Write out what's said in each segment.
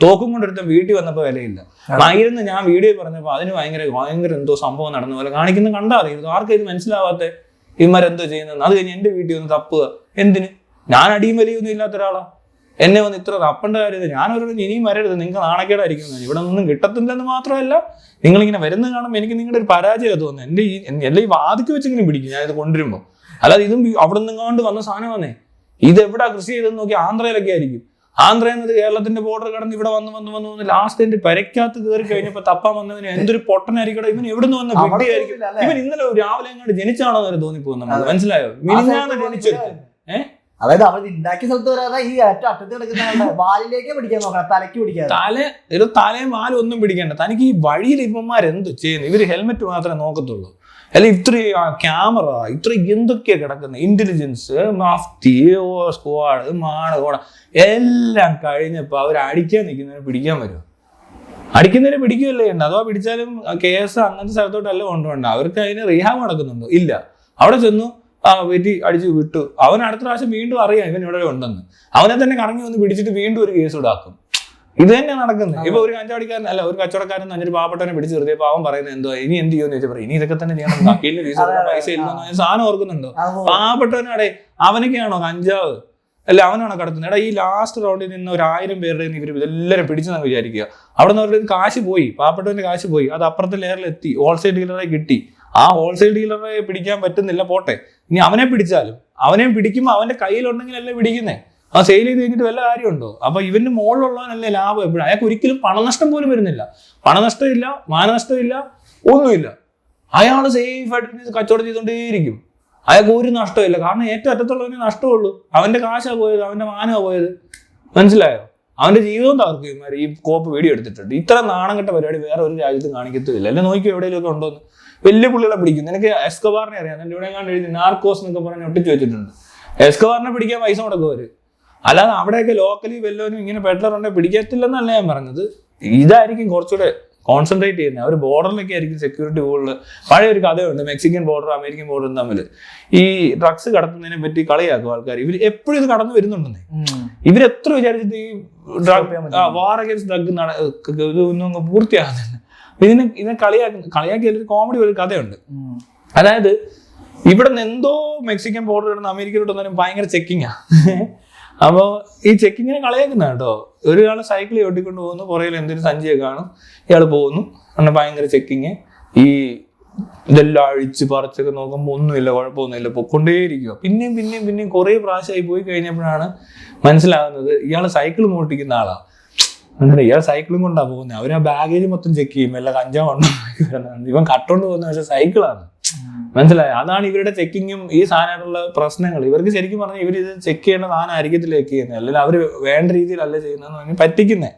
തോക്കും കൊണ്ടെടുത്ത വീട്ടിൽ വന്നപ്പോൾ വിലയില്ല. മയിരുന്ന് ഞാൻ വീഡിയോ പറഞ്ഞപ്പോൾ അതിന് ഭയങ്കര എന്തോ സംഭവം നടന്ന പോലെ കാണിക്കുന്ന കണ്ടാ അറിയുന്നത്. ആർക്കും ഇത് മനസ്സിലാവാത്ത ഇവന്മാരെന്തോ ചെയ്യുന്നത്. അത് കഴിഞ്ഞ് എന്റെ വീട്ടിൽ വന്ന് തപ്പുക. എന്തിന്? ഞാൻ അടിയും വലിയൊന്നും ഇല്ലാത്ത ഒരാളാ. എന്നെ വന്ന് ഇത്ര തപ്പേണ്ട കാര്യം ഞാൻ അവരോട് ഇനിയും വരരുത്, നിങ്ങൾക്ക് നാണക്കേടായിരിക്കും. ഇവിടെ ഒന്നും കിട്ടത്തില്ലെന്ന് മാത്രമല്ല, നിങ്ങളിങ്ങനെ വരുന്നത് കാണുമ്പോൾ എനിക്ക് നിങ്ങളുടെ ഒരു പരാജയം തോന്നുന്നു. എല്ലാം ഈ വാതിക്ക് വെച്ചിങ്ങനെ പിടിക്കും ഞാൻ ഇത് കൊണ്ടുവരുമ്പോൾ. അല്ലാതെ ഇതും അവിടെ നിന്നെങ്ങാണ്ട് വന്ന സാധനം വന്നേ. ഇതെവിടാ കൃഷി ചെയ്തെന്ന് നോക്കി ആന്ധ്രയിലൊക്കെ ആയിരിക്കും. ആന്ധ്രയിൽ നിന്ന് കേരളത്തിന്റെ ബോർഡർ കടന്ന് ഇവിടെ വന്ന് ലാസ്റ്റ് എന്റെ പെരക്കകത്ത് കയറി കഴിഞ്ഞപ്പോ തപ്പാൻ വന്നതിന് എന്തൊരു പൊട്ടനായിരിക്കട്ടെ, ഇവൻ എവിടെ നിന്ന് വന്ന വിഡ്ഢിയായിരിക്കും. ഇവൻ ഇന്നലെ രാവിലെ എങ്ങോട്ട് ജനിച്ചാണോ എന്ന് തോന്നിപ്പോകുന്നത്. മനസ്സിലായോ? മിനിഞ്ഞാന്ന് ജനിച്ചെടുത്ത് അതായത് അവർ ഉണ്ടാക്കിയ സ്ഥലത്ത് വരാതെ ഈ ഏറ്റവും അറ്റത്ത് കിടക്കുന്ന വാലിലേക്ക് പിടിക്കാൻ നോക്കണം, തലയ്ക്ക് പിടിക്കാൻ. തലയും വാലും ഒന്നും പിടിക്കണ്ട. തനിക്ക് ഈ വഴിയിൽ ഇവന്മാരെന്ത് ചെയ്യുന്നു? ഇവര് ഹെൽമെറ്റ് മാത്രമേ നോക്കത്തുള്ളൂ. അല്ലെ ഇത്രയും ക്യാമറ, ഇത്രയും എന്തൊക്കെയാ കിടക്കുന്നത്, ഇന്റലിജൻസ്, മഫ്തി, സ്ക്വാഡ്, മാണകോട എല്ലാം കഴിഞ്ഞപ്പോ അവർ അടിക്കാൻ നിൽക്കുന്നതിന് പിടിക്കാൻ വരുമോ? അടിക്കുന്നതിന് പിടിക്കുകയല്ലേ ഉണ്ട്. അഥവാ പിടിച്ചാലും കേസ് അങ്ങനത്തെ സ്ഥലത്തോട്ടല്ല കൊണ്ടുപോകണ്ട. അവർക്ക് അതിന് റീഹാബ് നടക്കുന്നുണ്ടോ? ഇല്ല. അവിടെ ചെന്നു വെറ്റി അടിച്ചു വിട്ടു. അവൻ അടുത്ത പ്രാവശ്യം വീണ്ടും അറിയാം ഇവൻ ഇവിടെ ഉണ്ടെന്ന്. അവനെ തന്നെ കറങ്ങി വന്ന് പിടിച്ചിട്ട് വീണ്ടും ഒരു കേസ് ഇടാക്കും. ഇത് തന്നെ നടക്കുന്നത്. ഇപ്പൊ ഒരു കഞ്ചവടിക്കാരൻ അല്ല, ഒരു കച്ചവടക്കാരൻ അഞ്ചൊരു പാവപ്പെട്ടവനെ പിടിച്ച് നിർത്തിയപ്പോൾ അവൻ പറയുന്നത് എന്തോ ഇനി എന്ത് ചെയ്യുമെന്ന് ചോദിച്ചാൽ ഇനി ഇതൊക്കെ തന്നെ ചെയ്യണം, വക്കീലിന് ഫീസ് പൈസ ഇല്ലെന്ന് സാധനം ഓർക്കുന്നുണ്ടോ? പാവപ്പെട്ടവനാടെ അവനൊക്കെയാണോ കഞ്ചാവ്? അല്ല അവനാണോ കടത്തുന്നത്? എടാ ഈ ലാസ്റ്റ് റൗണ്ടിൽ നിന്ന് 1000 പേരുടെ ഇവർ ഇതെല്ലാവരും പിടിച്ചെന്ന് വിചാരിക്കുക. അവിടെ നിന്ന് അവരുടെ കാശ് പോയി, പാവപ്പെട്ടവന്റെ കാശ് പോയി. അത് അപ്പുറത്തെ ലെയറിൽ എത്തി, ഹോൾസെയിൽ ഡീലറെ കിട്ടി. ആ ഹോൾസെയിൽ ഡീലറെ പിടിക്കാൻ പറ്റുന്നില്ല, പോട്ടെ. ഇനി അവനെ പിടിച്ചാലും അവനെ പിടിക്കുമ്പോൾ അവന്റെ കയ്യിലുണ്ടെങ്കിലല്ലേ പിടിക്കുന്നേ. ആ സെയിൽ ചെയ്ത് കഴിഞ്ഞിട്ട് വല്ല കാര്യമുണ്ടോ? അപ്പൊ ഇവന്റെ മുകളിലുള്ളവനല്ലേ ലാഭം എപ്പോഴും. അയാൾക്ക് ഒരിക്കലും പണനഷ്ടം പോലും വരുന്നില്ല. പണനഷ്ടമില്ല, മാനനഷ്ടമില്ല, ഒന്നുമില്ല. അയാൾ സേഫ് ആയിട്ട് കച്ചവടം ചെയ്തുകൊണ്ടേയിരിക്കും. അയാൾക്ക് ഒരു നഷ്ടമില്ല. കാരണം ഏറ്റവും അറ്റത്തുള്ളവനെ നഷ്ടമുള്ളൂ. അവന്റെ കാശാ പോയത്, അവന്റെ മാനമാ പോയത്. മനസ്സിലായോ? അവന്റെ ജീവിതവും തകർക്കും ഈ കോപ്പ് വീഡിയോ എടുത്തിട്ടുണ്ട്. ഇത്ര നാണം കെട്ട പരിപാടി വേറെ ഒരു രാജ്യത്തും കാണിക്കത്തില്ല. അല്ലെ നോക്കിയോ എവിടെയെങ്കിലും ഉണ്ടോന്ന്. വലിയ പുള്ളികളെ പിടിക്കും. നിനക്ക് എസ്കോബാറിനെ അറിയാം. എന്റെ ഇവിടെ എങ്ങാണ്ട് എഴുതി നാർക്കോസ് എന്നൊക്കെ പറഞ്ഞ് ഒട്ടിച്ചു വെച്ചിട്ടുണ്ട്. എസ്കോബാറിനെ പിടിക്കാൻ പൈസ മുടക്കും അവര്. അല്ലാതെ അവിടെയൊക്കെ ലോക്കലി വല്ലവനും ഇങ്ങനെ പെഡലർ ഉണ്ടെങ്കിൽ പിടിക്കത്തില്ലെന്നല്ല ഞാൻ പറഞ്ഞത്. ഇതായിരിക്കും കുറച്ചുകൂടെ കോൺസെൻട്രേറ്റ് ചെയ്യുന്നത്. അവർ ബോർഡറിലൊക്കെ ആയിരിക്കും സെക്യൂരിറ്റി കൂടുതൽ. പഴയ ഒരു കഥയുണ്ട്, മെക്സിക്കൻ ബോർഡർ അമേരിക്കൻ ബോർഡറും തമ്മിൽ ഈ ഡ്രഗ്സ് കടത്തുന്നതിനെ പറ്റി കളിയാക്കും ആൾക്കാർ. ഇവർ എപ്പോഴും ഇത് കടന്നു വരുന്നുണ്ടെന്നേ. ഇവരെത്ര വിചാരിച്ചിട്ട് ഈ വാർ അഗേൻസ്റ്റ് ഡ്രഗ് ഇതൊന്നും പൂർത്തിയാകുന്നില്ല. ഇതിനെ കളിയാക്കി ഒരു കോമഡി ഒരു കഥയുണ്ട്. അതായത് ഇവിടെ നിന്ന് എന്തോ മെക്സിക്കൻ ബോർഡർ കിടന്ന് അമേരിക്കയിലോട്ട് വന്നാലും ഭയങ്കര ചെക്കിങ്ങാ. അപ്പോൾ ഈ ചെക്കിങ്ങിനെ കളിയാക്കുന്ന കേട്ടോ. ഒരാള് സൈക്കിൾ ഓട്ടിക്കൊണ്ട് പോകുന്നു, പുറകിൽ എന്തൊരു സഞ്ചിയൊക്കെ കാണും, ഇയാൾ പോകുന്നു, അങ്ങനെ ഭയങ്കര ചെക്കിങ്. ഈ ഇതെല്ലാം അഴിച്ച് പറിച്ചൊക്കെ നോക്കുമ്പോൾ ഒന്നുമില്ല, കുഴപ്പമൊന്നുമില്ല, പൊക്കൊണ്ടേയിരിക്കുക. പിന്നെയും കുറേ പ്രാവശ്യമായി പോയി കഴിഞ്ഞപ്പോഴാണ് മനസ്സിലാകുന്നത് ഇയാൾ സൈക്കിൾ ഓട്ടിക്കുന്ന ആളാ. എന്നിട്ട് ഇയാൾ സൈക്കിളും കൊണ്ടാ പോകുന്നത്. അവർ ആ ബാഗേജ് മൊത്തം ചെക്ക് ചെയ്യും, എല്ലാം കഞ്ചാവ് കൊണ്ടോ. ഇവൻ കട്ടോണ്ട് പോകുന്ന പക്ഷെ സൈക്കിളാണ്. മനസ്സിലായോ? അതാണ് ഇവരുടെ ചെക്കിങ്ങും ഈ സാധനമായിട്ടുള്ള പ്രശ്നങ്ങൾ. ഇവർക്ക് ശരിക്കും പറഞ്ഞാൽ ഇവർ ഇത് ചെക്ക് ചെയ്യേണ്ട സാധനം ആയിരിക്കത്തില്ല ചെക്ക് ചെയ്യുന്നത്. അല്ലെങ്കിൽ അവർ വേണ്ട രീതിയിലല്ല ചെയ്യുന്നതെന്ന് പറഞ്ഞാൽ പറ്റിക്കുന്നേ.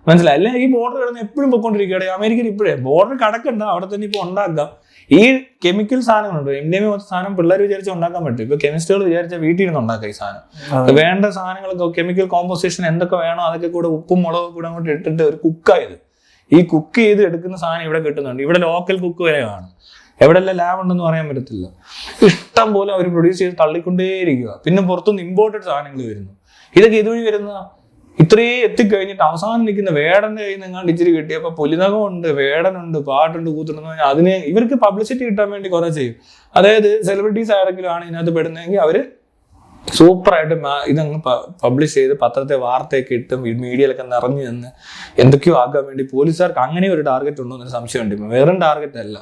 മനസ്സിലായി? അല്ലെ ഈ ബോർഡർ കിടന്ന് എപ്പോഴും പൊയ്ക്കൊണ്ടിരിക്കുകയാണ്. അമേരിക്കയിൽ ഇപ്പോഴേ ബോർഡർ കടക്കണ്ട, അവിടെ തന്നെ ഇപ്പോൾ ഉണ്ടാക്കാം. ഈ കെമിക്കൽ സാധനങ്ങളുണ്ട്, MDMA മൊത്തം സാധനം പിള്ളേർ വിചാരിച്ച് ഉണ്ടാക്കാൻ പറ്റും. ഇപ്പൊ കെമിസ്റ്റുകൾ വിചാരിച്ചാൽ വീട്ടിൽ നിന്ന് ഉണ്ടാക്കാം ഈ സാധനം. വേണ്ട സാധനങ്ങളൊക്കെ കെമിക്കൽ കോമ്പോസിഷൻ എന്തൊക്കെ വേണോ അതൊക്കെ കൂടെ ഉപ്പും മുളകും കൂടെ അങ്ങോട്ട് ഇട്ടിട്ട് ഒരു കുക്കായത്. ഈ കുക്ക് ചെയ്ത് എടുക്കുന്ന സാധനം ഇവിടെ കിട്ടുന്നുണ്ട്. ഇവിടെ ലോക്കൽ കുക്ക് വരെ കാണും. എവിടെല്ലാം ലാബ് ഉണ്ടെന്ന് പറയാൻ പറ്റത്തില്ല. ഇഷ്ടം പോലെ അവർ പ്രൊഡ്യൂസ് ചെയ്ത് തള്ളിക്കൊണ്ടേയിരിക്കുക. പിന്നെ പുറത്തുനിന്ന് ഇമ്പോർട്ടഡ് സാധനങ്ങൾ വരുന്നു. ഇതൊക്കെ ഇതുവഴി വരുന്ന ഇത്രയും എത്തിക്കഴിഞ്ഞിട്ട് അവസാനം നിൽക്കുന്ന വേടന്റെ കയ്യിൽ നിന്ന് എങ്ങാണ്ട് ഇച്ചിരി കിട്ടിയപ്പോൾ പുലിനകമുണ്ട്, വേടനുണ്ട്, പാട്ടുണ്ട്, കൂത്തുണ്ടെന്ന് പറഞ്ഞാൽ അതിന് ഇവർക്ക് പബ്ലിസിറ്റി കിട്ടാൻ വേണ്ടി കുറെ ചെയ്യും. അതായത് സെലിബ്രിറ്റീസ് ആരെങ്കിലും ആണ് ഇതിനകത്ത് പെടുന്നതെങ്കിൽ അവര് സൂപ്പറായിട്ട് ഇതങ്ങ് പബ്ലിഷ് ചെയ്ത് പത്രത്തെ വാർത്തയൊക്കെ ഇട്ടും മീഡിയയിലൊക്കെ നിറഞ്ഞു നിന്ന് എന്തൊക്കെയോ ആക്കാൻ വേണ്ടി പോലീസുകാർക്ക് അങ്ങനെ ഒരു ടാർഗറ്റ് ഉണ്ടോ എന്നൊരു സംശയമുണ്ട്. ഇപ്പം വേറെ ടാർഗറ്റ് അല്ല,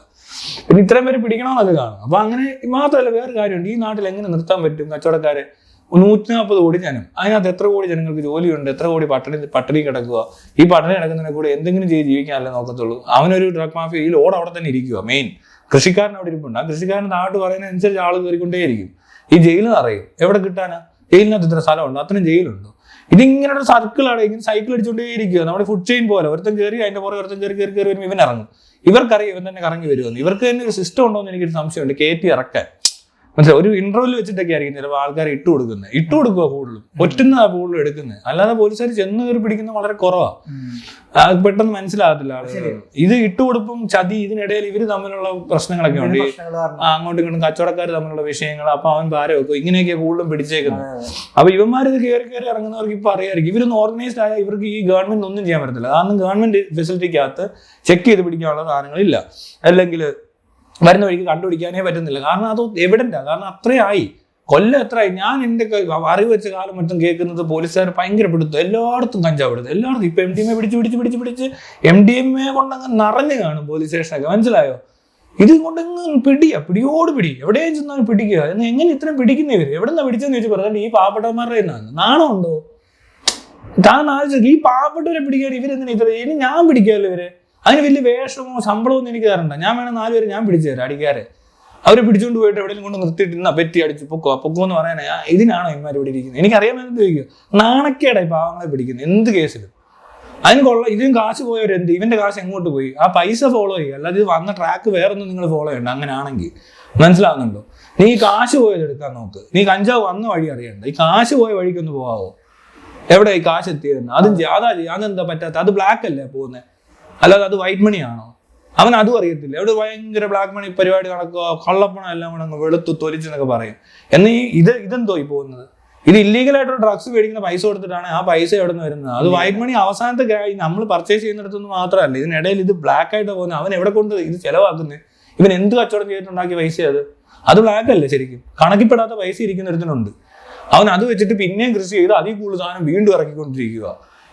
പിന്നെ ഇത്രയും പേര് പിടിക്കണമെന്നൊക്കെ കാണും. അപ്പൊ അങ്ങനെ മാത്രമല്ല വേറെ കാര്യമുണ്ട്. ഈ നാട്ടിൽ എങ്ങനെ നിർത്താൻ പറ്റും കച്ചവടക്കാരെ? 140 കോടി ജനം, അതിനകത്ത് എത്ര കോടി ജനങ്ങൾക്ക് ജോലിയുണ്ട്, എത്ര കോടി പട്ടിണി കിടക്കുക. ഈ പട്ടിണി കിടക്കുന്നതിനെ കൂടെ എന്തെങ്കിലും ചെയ്ത് ജീവിക്കാനല്ലേ നോക്കത്തുള്ളൂ. അവനൊരു ഡ്രഗ് മാഫിയ ഈ ലോഡ് അവിടെ തന്നെ ഇരിക്കുക. മെയിൻ കൃഷിക്കാരൻ അവിടെ ഇരിപ്പുണ്ട്. ആ കൃഷിക്കാരൻ നാട്ട് പറയുന്നതനുസരിച്ച് ആൾ കയറിക്കൊണ്ടേയിരിക്കും. ഈ ജയിലിൽ നിറയും. എവിടെ കിട്ടാനാ? ജയിലിനകത്ത് ഇത്ര സ്ഥലമുണ്ടോ? അത്രയും ജയിലുണ്ടോ? ഇതിങ്ങനെ ഒരു സർക്കിളാണ്. ഇങ്ങനെ സൈക്കിൾ അടിച്ചുകൊണ്ടേയിരിക്കുക. നമ്മുടെ ഫുഡ് ചെയിൻ പോലെ ഒരുത്തൻ കയറി അതിന്റെ പുറകെ ഒരുത്തൻ കയറി വരുമ്പോൾ ഇവൻ ഇറങ്ങും. ഇവർക്കറിയാം ഇവൻ തന്നെ കറങ്ങി വരുമെന്ന്. ഇവർക്ക് തന്നെ ഒരു സിസ്റ്റം ഉണ്ടോ എന്ന് എനിക്കൊരു സംശയമുണ്ട്. കയറ്റി ഇറക്കാൻ മനസ്സിലായി? ഒരു ഇന്റർവെൽ വെച്ചിട്ടൊക്കെ ആയിരിക്കും ചിലപ്പോൾ ആൾക്കാർ ഇട്ട് കൊടുക്കുക കൂടുതലും, ഒറ്റുന്ന കൂടുതലും എടുക്കുന്നത്. അല്ലാതെ പോലീസുകാർ ചെന്ന് കയറി പിടിക്കുന്നത് വളരെ കുറവാണ്. അത് പെട്ടെന്ന് മനസ്സിലാകത്തില്ല ആളുകൾ. ഇത് ഇട്ടുകൊടുപ്പും ചതി, ഇതിനിടയിൽ ഇവര് തമ്മിലുള്ള പ്രശ്നങ്ങളൊക്കെ ഉണ്ട്. അങ്ങോട്ടും ഇങ്ങോട്ടും കച്ചവടക്കാർ തമ്മിലുള്ള വിഷയങ്ങൾ, അപ്പൊ അവൻ ഭാര വെക്കും, ഇങ്ങനെയൊക്കെ കൂടുതലും പിടിച്ചേക്കുന്നത്. അപ്പൊ ഇവന്മാരിത് കയറി ഇറങ്ങുന്നവർക്ക് ഇപ്പൊ അറിയാമായിരിക്കും ഇവരൊന്നും ഓർഗനൈസ്ഡ് ആയ ഇവർക്ക് ഈ ഗവൺമെന്റ് ഒന്നും ചെയ്യാൻ പറ്റത്തില്ല. കാരണം ഗവൺമെന്റ് ഫെസിലിറ്റിക്കകത്ത് ചെക്ക് ചെയ്ത് പിടിക്കാനുള്ള സാധനങ്ങളില്ല, അല്ലെങ്കിൽ വരുന്ന വഴിക്ക് കണ്ടുപിടിക്കാനേ പറ്റുന്നില്ല. കാരണം അത് എവിഡന്റാ, കാരണം അത്രയായി, കൊല്ലം എത്രയായി. ഞാൻ എൻ്റെ അറിവ് വെച്ച കാലം മറ്റും കേൾക്കുന്നത് പോലീസുകാർ ഭയങ്കര പിടുത്തു, എല്ലായിടത്തും കഞ്ചാവ് എടുത്തു, എല്ലായിടത്തും. ഇപ്പൊ MDMA പിടിച്ച് MDMA കൊണ്ടങ്ങ് നിറഞ്ഞു കാണും പോലീസ് സ്റ്റേഷനൊക്കെ, മനസ്സിലായോ? ഇത് കൊണ്ടങ്ങ് പിടിയോട് പിടി, എവിടെയും ചെന്നാലും പിടിക്കുക. എന്ന് എങ്ങനെ ഇത്രയും പിടിക്കുന്ന ഇവര് എവിടെ നിന്നാ പിടിച്ചെന്ന് ചോദിച്ചു പറഞ്ഞാൽ ഈ പാവപ്പെട്ടവന്മാരുടെ നാണം ഉണ്ടോ? താൻ ആലോചിച്ചു, ഈ പാവപ്പെട്ടവരെ പിടിക്കാൻ ഇവരെന്തിനാ ഇത്ര? ഇനി ഞാൻ പിടിക്കാമല്ലോ ഇവര്, അതിന് വലിയ വേഷമോ ശമ്പളമോ ഒന്നും എനിക്ക് തരണ്ട. ഞാൻ വേണം 4 പേര് ഞാൻ പിടിച്ചു തരാം അടിക്കാരെ. അവരെ പിടിച്ചുകൊണ്ട് പോയിട്ട് എവിടെയും കൊണ്ട് നിർത്തിയിട്ട് പെറ്റി അടിച്ചു പൊക്കോ എന്ന് പറയാനാ? ഇതിനാണോ ഇവന്മാർ ഇവിടെ ഇരിക്കുന്നത്? എനിക്കറിയാമെന്ന് ചോദിക്കുക. നാണക്കേടായി പാവങ്ങളെ പിടിക്കുന്നത് എന്ത് കേസിലും. അതിന് കൊള്ള ഇതിനും കാശ് പോയവരെന്ത്, ഇവന്റെ കാശ് എങ്ങോട്ട് പോയി? ആ പൈസ ഫോളോ ചെയ്യുക, അല്ലാതെ ഇത് വന്ന ട്രാക്ക് വേറെ ഒന്നും നിങ്ങൾ ഫോളോ ചെയ്യണ്ട. അങ്ങനെയാണെങ്കിൽ മനസ്സിലാവുന്നുണ്ടോ? നീ കാശ് പോയത് എടുക്കാൻ നോക്ക്. നീ കഞ്ചാവ് വന്ന വഴി അറിയണ്ട, ഈ കാശ് പോയ വഴിക്കൊന്ന് പോവാവോ? എവിടെ ഈ കാശ് എത്തിയതെന്ന് അതും അതെന്താ പറ്റാത്ത? അത് ബ്ലാക്ക് അല്ലേ പോകുന്നത്, അല്ലാതെ അത് വൈറ്റ് മണി ആണോ? അവൻ അതും അറിയത്തില്ല. എവിടെ ഭയങ്കര ബ്ലാക്ക് മണി പരിപാടി നടക്കുക, കള്ളപ്പണം എല്ലാം കൂടെ അങ്ങ് വെളുത്തു തൊലിച്ചെന്നൊക്കെ പറയും. എന്നാൽ ഇതെന്തോ ഈ പോകുന്നത്? ഇത് ഇല്ലീഗലായിട്ട് ഡ്രഗ്സ് മേടിക്കുന്ന പൈസ കൊടുത്തിട്ടാണ്. ആ പൈസ എവിടെ നിന്ന് വരുന്നത്? അത് വൈറ്റ് മണി അവസാനത്തെ നമ്മൾ പർച്ചേസ് ചെയ്യുന്നിടത്തൊന്നും മാത്രമല്ല, ഇതിനിടയിൽ ഇത് ബ്ലാക്ക് ആയിട്ട് പോകുന്നത്. അവൻ എവിടെ കൊണ്ട് ഇത് ചെലവാക്കുന്നത്? ഇവൻ എന്ത് കച്ചവടം ചെയ്തിട്ടുണ്ടാക്കിയ പൈസ അത് ബ്ലാക്ക് അല്ലേ ശരിക്കും? കണക്കിപ്പെടാത്ത പൈസ ഇരിക്കുന്നൊരുത്തിനുണ്ട്. അവൻ അത് വെച്ചിട്ട് പിന്നെയും കൃഷി ചെയ്ത് അതിൽ കൂടുതൽ സാധനം വീണ്ടും ഇറക്കിക്കൊണ്ടിരിക്കുക.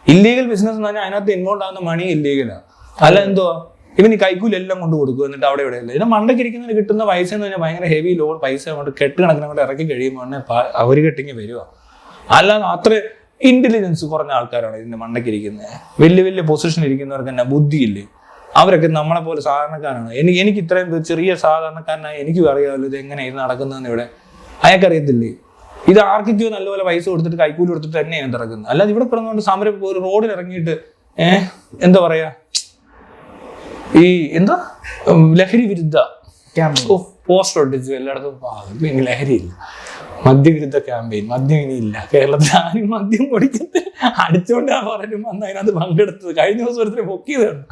ഇല്ലീഗൽ ബിസിനസ് എന്ന് പറഞ്ഞാൽ അതിനകത്ത് ഇൻവോൾവ് ആകുന്ന മണി ഇല്ലീഗലാണ്. അല്ല എന്തുവാ? ഇവന് കൈക്കൂലി എല്ലാം കൊണ്ട് കൊടുക്കും, എന്നിട്ട് അവിടെ ഇവിടെയല്ല. ഇതിന് മണ്ടയ്ക്ക് ഇരിക്കുന്നതിന് കിട്ടുന്ന പൈസ എന്ന് പറഞ്ഞാൽ ഭയങ്കര ഹെവി ലോഡ് പൈസ കൊണ്ട് കെട്ടുകണക്കിനെ കൊണ്ട് ഇറക്കി കഴിയുമ്പോൾ അവർ കെട്ടിങ്ങി വരിക. അല്ലാതെ അത്ര ഇന്റലിജൻസ് കുറഞ്ഞ ആൾക്കാരാണ് ഇതിന്റെ മണ്ടയ്ക്ക് ഇരിക്കുന്നത്. വലിയ പൊസിഷൻ ഇരിക്കുന്നവർക്ക് തന്നെ ബുദ്ധിയില്ലേ? അവരൊക്കെ നമ്മളെ പോലെ സാധാരണക്കാരാണ്. എനിക്ക് ഇത്രയും ചെറിയ സാധാരണക്കാരനായി എനിക്കും അറിയാമല്ലോ ഇത് എങ്ങനെ ഇത് നടക്കുന്നതെന്ന്. ഇവിടെ അയാൾക്കറിയത്തില്ലേ? ഇത് ആർക്കൊക്കെയോ നല്ലപോലെ പൈസ കൊടുത്തിട്ട് കൈക്കൂലി കൊടുത്തിട്ട് തന്നെയാണ് ഇറക്കുന്നത്. അല്ലാതെ ഇവിടെ കിടന്നുകൊണ്ട് സമരം ഒരു റോഡിൽ ഇറങ്ങിയിട്ട് എന്താ പറയാ, ഈ എന്താ ലഹരി വിരുദ്ധ പോസ്റ്റർ ഒട്ടിച്ചു എല്ലായിടത്തും. ലഹരിയില്ല, മദ്യവിരുദ്ധ ക്യാമ്പയിൻ. മദ്യം ഇനിയില്ല കേരളത്തിൽ. ആരും മദ്യം പൊടിക്കത്ത് അടിച്ചോണ്ടാ പറഞ്ഞു വന്ന് അതിനകത്ത് പങ്കെടുത്തത്. കഴിഞ്ഞ ദിവസം ഒരുത്തിന് പൊക്കിയതാണ്.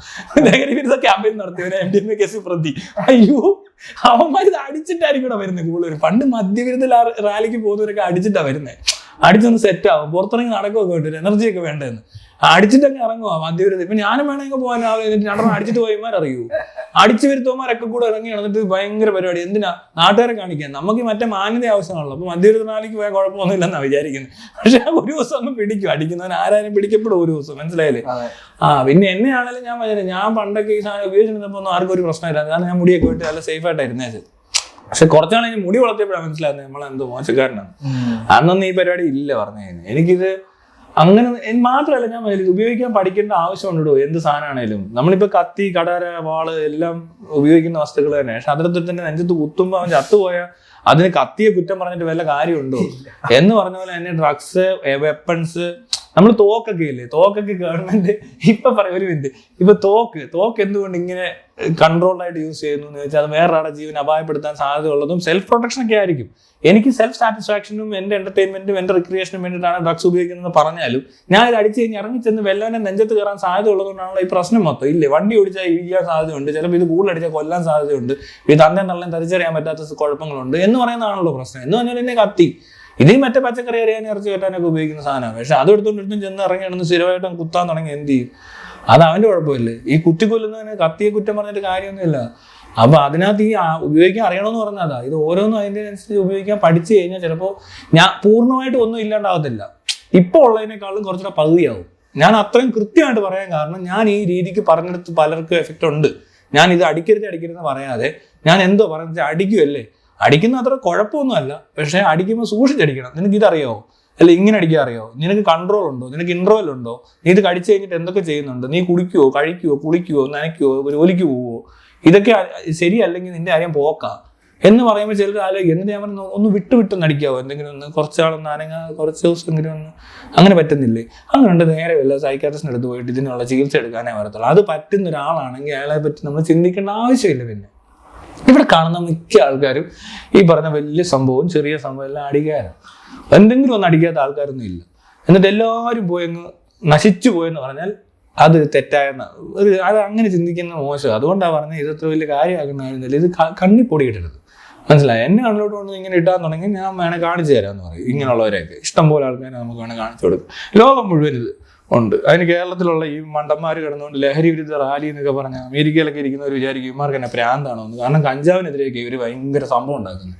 ലഹരി വിരുദ്ധ ക്യാമ്പയിൻ നടത്തിയവനെ MDMA കേസ് പ്രതി. അയ്യോ, അവന്മാർ ഇത് അടിച്ചിട്ടായിരിക്കും ഇവിടെ വരുന്നത് കൂടുതൽ. പണ്ട് മദ്യവിരുദ്ധ റാലിക്ക് പോകുന്നവരൊക്കെ അടിച്ചിട്ടാ വരുന്നത്. അടിച്ചൊന്ന് സെറ്റ് ആവും, പുറത്തിറങ്ങി നടക്കുകയൊക്കെ വേണ്ടി എനർജിയൊക്കെ വേണ്ടതെന്ന് അടിച്ചിട്ടൊക്കെ ഇറങ്ങുക മദ്യവിരുദ്ധ. ഇപ്പൊ ഞാനും വേണമെങ്കിൽ പോകാൻ രണ്ടെണ്ണം അടിച്ചിട്ട് പോയമാരറിയൂ. അടിച്ചു വരുത്തവന്മാരൊക്കെ കൂടെ ഇറങ്ങി നടന്നിട്ട് ഭയങ്കര പരിപാടി. എന്തിനാ? നാട്ടുകാരെ കാണിക്കാൻ. നമുക്ക് മറ്റേ മാന്യത ആവശ്യമാണല്ലോ. അപ്പൊ മദ്യവിരുദ്ധ റാലിക്ക് പോയാൽ കുഴപ്പമൊന്നുമില്ലെന്നാ വിചാരിക്കുന്നത്. പക്ഷെ ഒരു ദിവസം ഒന്ന് പിടിക്കും, അടിക്കുന്നവൻ ആരാരും പിടിക്കപ്പെടും ഒരു ദിവസം, മനസ്സിലായില്ലേ? പിന്നെ എന്നെയാണെങ്കിലും ഞാൻ പണ്ടൊക്കെ ഈ സാധനം ഉപയോഗിച്ചിരുന്നപ്പോ ഒന്നും ആർക്കും ഒരു പ്രശ്നമില്ല. കാരണം ഞാൻ മുടിയൊക്കെ വിട്ട് നല്ല സേഫ് ആയിട്ടായിരുന്നേ. പക്ഷെ കുറച്ചാണെങ്കിൽ മുടി വളർത്തിയപ്പോഴാണ് മനസ്സിലാകുന്നത് നമ്മളെന്തോ മോശക്കാരനാണ്. അന്നൊന്നും ഈ പരിപാടി ഇല്ല പറഞ്ഞു കഴിഞ്ഞാൽ. എനിക്കിത് അങ്ങനെ മാത്രമല്ല, ഞാൻ ഉപയോഗിക്കാൻ പഠിക്കേണ്ട ആവശ്യമുണ്ടോ എന്ത് സാധനമാണേലും. നമ്മളിപ്പോ കത്തി, കടാര, വാള് എല്ലാം ഉപയോഗിക്കുന്ന വസ്തുക്കൾ തന്നെ. പക്ഷെ അതിലത്തിൽ തന്നെ നെഞ്ചത്ത് കുത്തുമ്പോ അവൻ ചത്തുപോയാൽ അതിന് കത്തിയെ കുറ്റം പറഞ്ഞിട്ട് വല്ല കാര്യമുണ്ടോ എന്ന് പറഞ്ഞ പോലെ തന്നെ ഡ്രഗ്സ്, വെപ്പൺസ്. നമ്മൾ തോക്കൊക്കെ ഇല്ലേ, തോക്കൊക്കെ ഗവൺമെന്റ് ഇപ്പൊ പറയും ഒരു മിനിറ്റ്, ഇപ്പൊ തോക്ക് എന്തുകൊണ്ട് ഇങ്ങനെ കൺട്രോൾഡ് ആയിട്ട് യൂസ് ചെയ്യുന്നു എന്ന് വെച്ചാൽ അത് വേറൊരാളുടെ ജീവൻ അപായപ്പെടുത്താൻ സാധ്യത ഉള്ളതും സെൽഫ് പ്രൊട്ടക്ഷൻ ഒക്കെ ആയിരിക്കും. എനിക്ക് സെൽഫ് സാറ്റിസ്ഫാക്ഷനും എന്റെ എന്റർടൈൻമെന്റും എന്റെ റിക്രിയേഷനും വേണ്ടിയിട്ടാണ് ഡ്രഗ്സ് ഉപയോഗിക്കുന്നത് പറഞ്ഞാലും ഞാൻ ഇത് അടിച്ചു കഴിഞ്ഞ് ഇറങ്ങിച്ചെന്ന് വല്ലവനെ നെഞ്ചത്ത് കയറാൻ സാധ്യത ഉള്ളതുകൊണ്ടാണല്ലോ ഈ പ്രശ്നം മൊത്തം. ഇല്ലേ, വണ്ടി ഓടിച്ചാൽ ഇരിക്കാൻ സാധ്യതയുണ്ട്, ചിലപ്പോൾ ഇത് കൂടുതൽ അടിച്ചാൽ കൊല്ലാൻ സാധ്യതയുണ്ട്, ഇത് തന്നെയും തള്ളേം തിരിച്ചറിയാൻ പറ്റാത്ത കുഴപ്പങ്ങളുണ്ട് എന്ന് പറയുന്നതാണല്ലോ പ്രശ്നം. എന്ന് പറഞ്ഞാൽ എന്നെ കത്തി ഇതിൽ മറ്റേ പച്ചക്കറി അറിയാനും ഇറച്ചി കെട്ടാനൊക്കെ ഉപയോഗിക്കുന്ന സാധനമാണ്. പക്ഷെ അത് എടുത്തുകൊണ്ടിട്ടും ചെന്ന് ഇറങ്ങിയാണെന്ന് സ്ഥിരമായിട്ടും കുത്താൻ തുടങ്ങി എന്ത് ചെയ്യും? അത് അവന്റെ കുഴപ്പമില്ലേ? ഈ കുത്തിക്കൊല്ലുന്നതിന് കത്തിയെ കുറ്റം പറഞ്ഞിട്ട് കാര്യമൊന്നുമില്ല. അപ്പൊ അതിനകത്ത് ഈ ഉപയോഗിക്കാൻ അറിയണമെന്ന് പറഞ്ഞതാ. ഇത് ഓരോന്നും അതിൻ്റെ അനുസരിച്ച് ഉപയോഗിക്കാൻ പഠിച്ചു കഴിഞ്ഞാൽ ചിലപ്പോൾ ഞാൻ പൂർണ്ണമായിട്ട് ഒന്നും ഇല്ലാണ്ടാവത്തില്ല. ഇപ്പോൾ ഉള്ളതിനേക്കാളും കുറച്ചുകൂടെ പകുതിയാവും. ഞാൻ അത്രയും കൃത്യമായിട്ട് പറയാൻ കാരണം ഞാൻ ഈ രീതിക്ക് പറഞ്ഞെടുത്ത് പലർക്കും എഫക്റ്റ് ഉണ്ട്. ഞാൻ ഇത് അടിക്കരുതെന്ന് പറയാതെ ഞാൻ എന്തോ പറയുന്നത് അടിക്കുമല്ലേ, അടിക്കുന്ന അത്ര കുഴപ്പമൊന്നുമല്ല. പക്ഷെ അടിക്കുമ്പോൾ സൂക്ഷിച്ചടിക്കണം. നിനക്ക് ഇതറിയാവോ? അല്ല ഇങ്ങനെ അടിക്കാൻ അറിയാവോ? നിനക്ക് കൺട്രോൾ ഉണ്ടോ? നിനക്ക് ഇൻട്രോവൽ ഉണ്ടോ? നീ ഇത് കടിച്ചു കഴിഞ്ഞിട്ട് എന്തൊക്കെ ചെയ്യുന്നുണ്ട്? നീ കുടിക്കുവോ, കഴിക്കുവോ, കുളിക്കുവോ, നനയ്ക്കുവോ, ജോലിക്ക് പോവോ? ഇതൊക്കെ ശരിയല്ലെങ്കിൽ നിന്റെ കാര്യം പോക്കാം എന്ന് പറയുമ്പോൾ ചിലർ ആലോചിക്കും. എന്നിട്ട് ഞാൻ പറഞ്ഞു ഒന്ന് വിട്ട് നടിക്കാവോ, എന്തെങ്കിലും ഒന്ന് കുറച്ചാളൊന്ന് അനങ്ങാ, കുറച്ച് ദിവസമെങ്കിലും ഒന്ന്. അങ്ങനെ പറ്റുന്നില്ലേ? അങ്ങനെ നേരെ വല്ല സൈക്കാട്രിസ്റ്റിൻ്റെ അടുത്ത് പോയിട്ട് ഇതിനുള്ള ചികിത്സ എടുക്കാനേ വരത്തുള്ളൂ. അത് പറ്റുന്ന ഒരാളാണെങ്കിൽ അയാളെ പറ്റി നമ്മൾ ചിന്തിക്കേണ്ട ആവശ്യമില്ല. പിന്നെ ഇവിടെ കാണുന്ന മിക്ക ആൾക്കാരും ഈ പറഞ്ഞ വലിയ സംഭവവും ചെറിയ സംഭവം എല്ലാം അടിക്കാരാണ്. എന്തെങ്കിലും ഒന്നും അടിക്കാത്ത ആൾക്കാരൊന്നും ഇല്ല. എന്നിട്ട് എല്ലാവരും പോയങ്ങ് നശിച്ചു പോയെന്ന് പറഞ്ഞാൽ അത് തെറ്റായെന്ന അത് അങ്ങനെ ചിന്തിക്കുന്ന മോശം. അതുകൊണ്ടാണ് പറഞ്ഞത് ഇതത്ര വലിയ കാര്യമാകുന്നില്ല. ഇത് കണ്ണിൽ പൊടി ഇടരുത്, മനസ്സിലായി? എന്നെ കണ്ണിലോട്ട് കൊണ്ട് ഇങ്ങനെ ഇടാൻ തുടങ്ങി ഞാൻ വേണേൽ കാണിച്ചു തരാമെന്ന് പറയും. ഇങ്ങനെയുള്ളവരെയൊക്കെ ഇഷ്ടംപോലെ ആൾക്കാരെ നമുക്ക് വേണേൽ കാണിച്ചു കൊടുക്കും. ലോകം മുഴുവൻ ഇത് ഉണ്ട്. അതിന് കേരളത്തിലുള്ള ഈ മണ്ടന്മാർ കിടന്നുകൊണ്ട് ലഹരി വിരുദ്ധ റാലി എന്നൊക്കെ പറഞ്ഞാൽ അമേരിക്കയിലൊക്കെ ഇരിക്കുന്നവർ വിചാരിക്കും ഇമാർക്ക് തന്നെ പ്രാന്താണോ എന്ന്. കാരണം കഞ്ചാവിനെതിരെയൊക്കെ ഇവർ ഭയങ്കര സംഭവം ഉണ്ടാക്കുന്നത്.